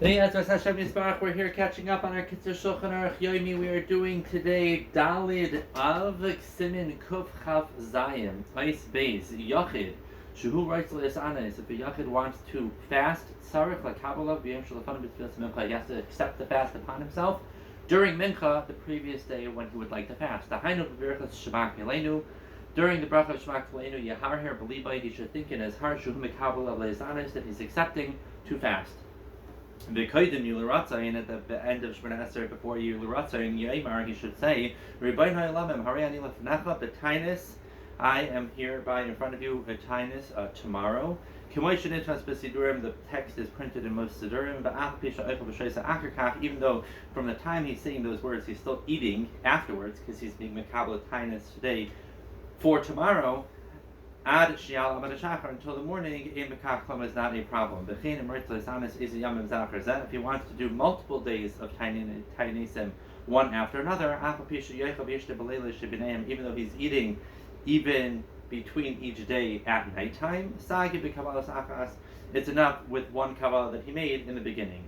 We're here catching up on our Kitzur Shulchan Aruch Yomi. We are doing today Dalid Av Siman Kuf Chaf Zayim Ice Beis Yachid Shuhu writes Anes. If a Yachid wants to fast Sarich like Kabbalah B'Yom Shalafan B'Tfilas Mincha, he has to accept the fast upon himself during Mincha, the previous day when he would like to fast. The Hainu B'Virchas Shema Milenu. During the bracha of Shema Milenu Yahar Her B'Libai, he should think in his heart Shuhu Mekabbalah Anes that he's accepting to fast. The Kodim Yuliratzayin at the end of Shemana Esrei before Yuliratzayin Yaimar, he should say, Rebbeinu Haolamim Harei Lefnecha B'Tainis, I am hereby in front of you B'Tainis tomorrow. The text is printed in most Sidurim, even though from the time he's saying those words, he's still eating afterwards because he's being Mekabel Tainis today for tomorrow. Ad Shial Amad Shachar until the morning, in Mekachlam is not a problem. The Chain and Mertlis is a Yamim Zachar. If he wants to do multiple days of Tainisim, one after another, even though he's eating even between each day at nighttime, it's enough with one Kabbalah that he made in the beginning.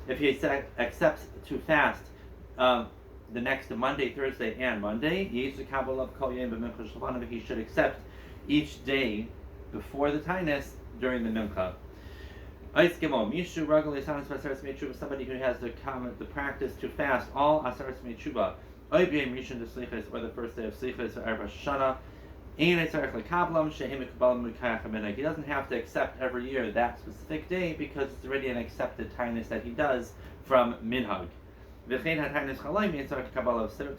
If he accepts to fast the next Monday, Thursday, and Monday, he should accept each day before the Tainus during the Mincha. Somebody who has the practice to fast all Asaras Mechuba, or the first day of Slichas or Arba Shana. He doesn't have to accept every year that specific day because it's already an accepted Tainus that he does from Minhag.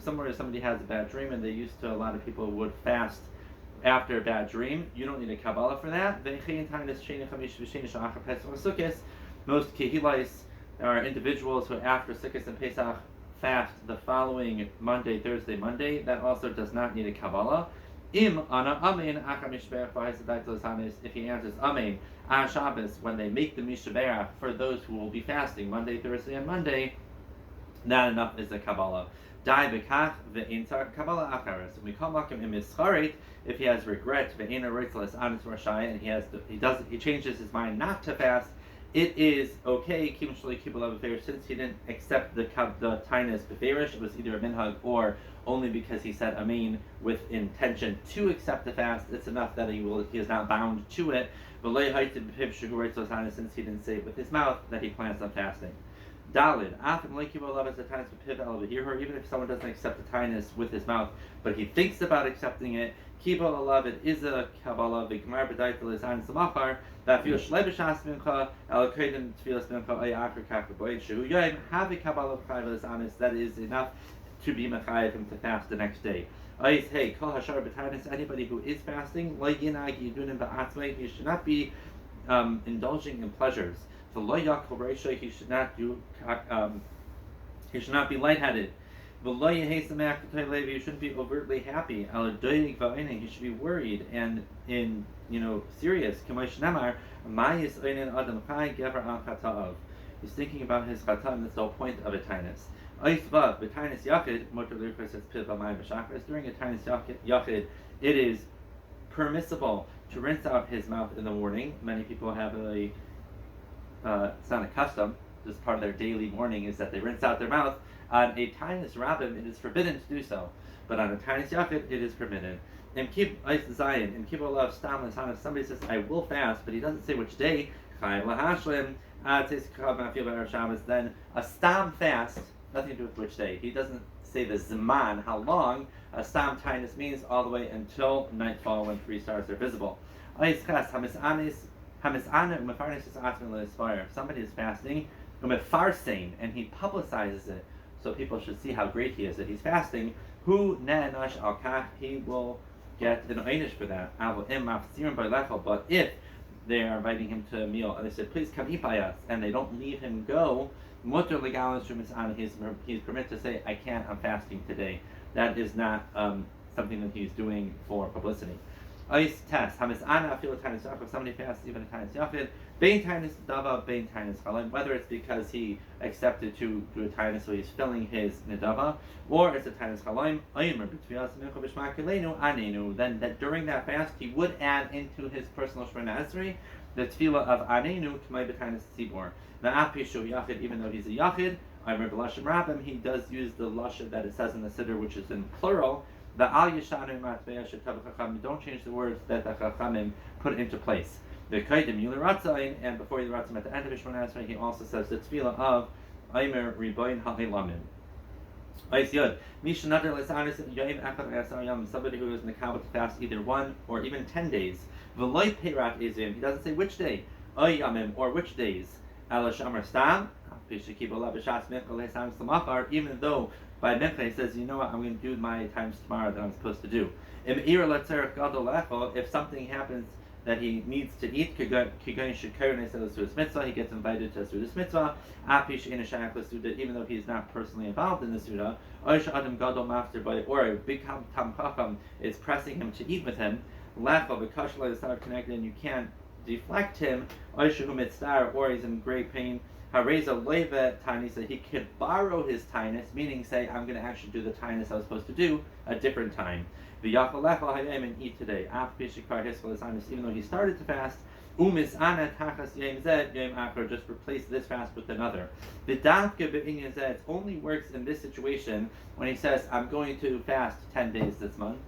Somewhere somebody has a bad dream, and they used to, a lot of people would fast after a bad dream. You don't need a Kabbalah for that. Most Kehilais are individuals who after Sukkot and Pesach fast the following Monday, Thursday, Monday. That also does not need a Kabbalah. If he answers Amen on Shabbos when they make the Mishaberach for those who will be fasting Monday, Thursday, and Monday, not enough is a Kabbalah. Dai bekach ve'intar Kabbalah acharis. We call makim imischarit if he has regret ve'ina ritzlas anis rashaya and he changes his mind not to fast. It is okay. Since he didn't accept the tainas beferish, it was either a minhag or only because he said amen with intention to accept the fast. It's enough that he is not bound to it. Since he didn't say it with his mouth that he plans on fasting. Dalid, even if someone doesn't accept the tainus with his mouth, but he thinks about accepting it, Kibol alav, it is a Kabbalah, V'gmar b'daitel is an samachar, V'afil shlei b'shas mincha, el kodim tfilas mincha, ay achar kach b'boid, shehu yoyim, have a Kabbalah b'chayv honest, that is enough to be mechayev him to fast the next day. Ayis, hey, kol hashar b'tainus, anybody who is fasting, lo yinag yidunim ba'atzmei, he should not be indulging in pleasures. He should not be lightheaded. He shouldn't be overtly happy. He should be worried and serious. He's thinking about his chata, and that's the whole point of a tainus. During a tainus yachid, it is permissible to rinse out his mouth in the morning. Many people have it's not a custom, just part of their daily morning is that they rinse out their mouth. On a tainus rabbim, it is forbidden to do so, but on a tainus yachid, it is permitted. And keep ice zayin and keep olav stam l'sanas. Somebody says I will fast, but he doesn't say which day. Then a stam fast, nothing to do with which day. He doesn't say the Siman, how long. A stam tainus means all the way until nightfall when 3 stars are visible. If somebody is fasting, and he publicizes it, so people should see how great he is that he's fasting, he will get an einish for that. But if they are inviting him to a meal and they said, please come eat by us, and they don't leave him go, he's permitted to say, I can't, I'm fasting today. That is not something that he's doing for publicity. Ice test. Hamis-ana feel Tainus Yachid. If somebody fasts even a Tainus Yachid, Bein Tainus Nedava, Bein Tainus Chalaim. Whether it's because he accepted to do a Tainus, so he's filling his Nedava, or it's a Tainus Chalaim, then that during that fast he would add into his personal Shemona Esrei the tefillah of Anenu K'may B'Tainus Tzibor. The Apishu Yachid, even though he's a Yachid, I remember Lashon Rabbim, he does use the Lashon that it says in the Siddur, which is in plural. The Al Yishanu Matveya Shetav Chachamim, don't change the words that the Chachamim put into place. The Kaidim Yuli Ratzayin, and before Yuli Ratzayin at the end of Shemona Esrei, he also says the tefillah of Aimer Riboin Ha'ilamim. Somebody who is in the Kaaba to fast either 1 or even 10 days. He doesn't say which day, or which days. Even though by Mincha he says, you know what, I'm going to do my times tomorrow that I'm supposed to do. If something happens that he needs to eat, he gets invited to do this mitzvah, even though he's not personally involved in the suda, or a big tam chacham is pressing him to eat with him, and you can't deflect him, or he's in great pain. Hareza Leva Tainus, that he could borrow his Tainus, meaning say, I'm going to actually do the Tainus I was supposed to do a different time. And eat today. Even though he started to fast, just replace this fast with another. It only works in this situation when he says, I'm going to fast 10 days this month.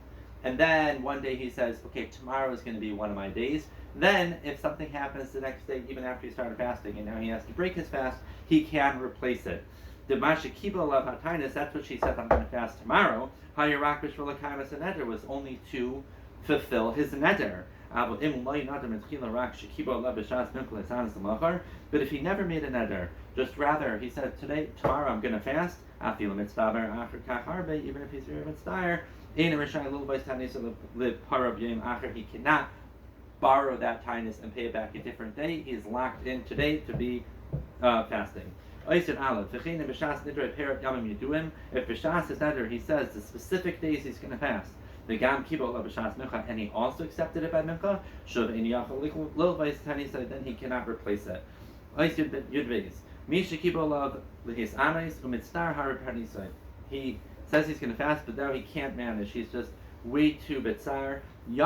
And then one day he says, okay, tomorrow is going to be one of my days. Then, if something happens the next day, even after he started fasting, and now he has to break his fast, he can replace it. The Mashikiba Lav HaTainus, that's what she said, I'm going to fast tomorrow. Hayirakish Velakaimas and Neder was only to fulfill his Neder. But if he never made a Neder, just rather, he said, tomorrow I'm going to fast, even if he's very mitzvah, he cannot borrow that Tainus and pay it back a different day. He is locked in today to be fasting. If B'shas is neder, he says the specific days he's going to fast. The Gam Kibol B'shas Mincha, and he also accepted it by Mincha. Then he cannot replace it. He says he's going to fast, but now he can't manage. He's just way too bitzar. He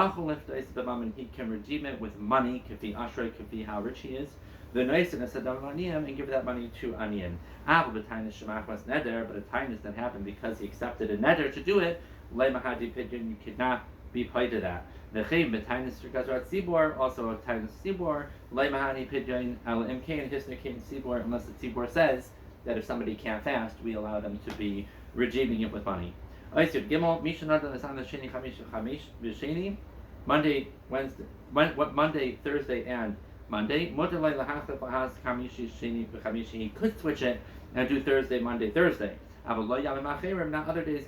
can redeem it with money, kafi ashrei, kafi how rich he is. The niceness of aniyim, and give that money to aniyim. But a tainus that happened because he accepted a neder to do it. You could not be paid to that. Also a tainus tzibor, unless the tzibor says that if somebody can't fast, we allow them to be redeeming it with money. Monday, Wednesday, Monday, Thursday, and Monday. He could switch it and do Thursday, Monday, Thursday. Not other days.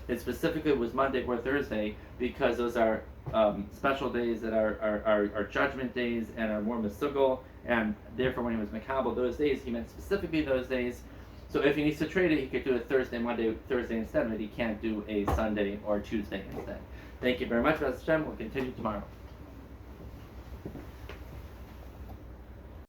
It specifically was Monday or Thursday because those are special days that are judgment days and are more misugal, and therefore when he was makabel those days, he meant specifically those days. So if he needs to trade it, he could do it Thursday, Monday, Thursday instead, but he can't do a Sunday or Tuesday instead. Thank you very much, Hashem. We'll continue tomorrow.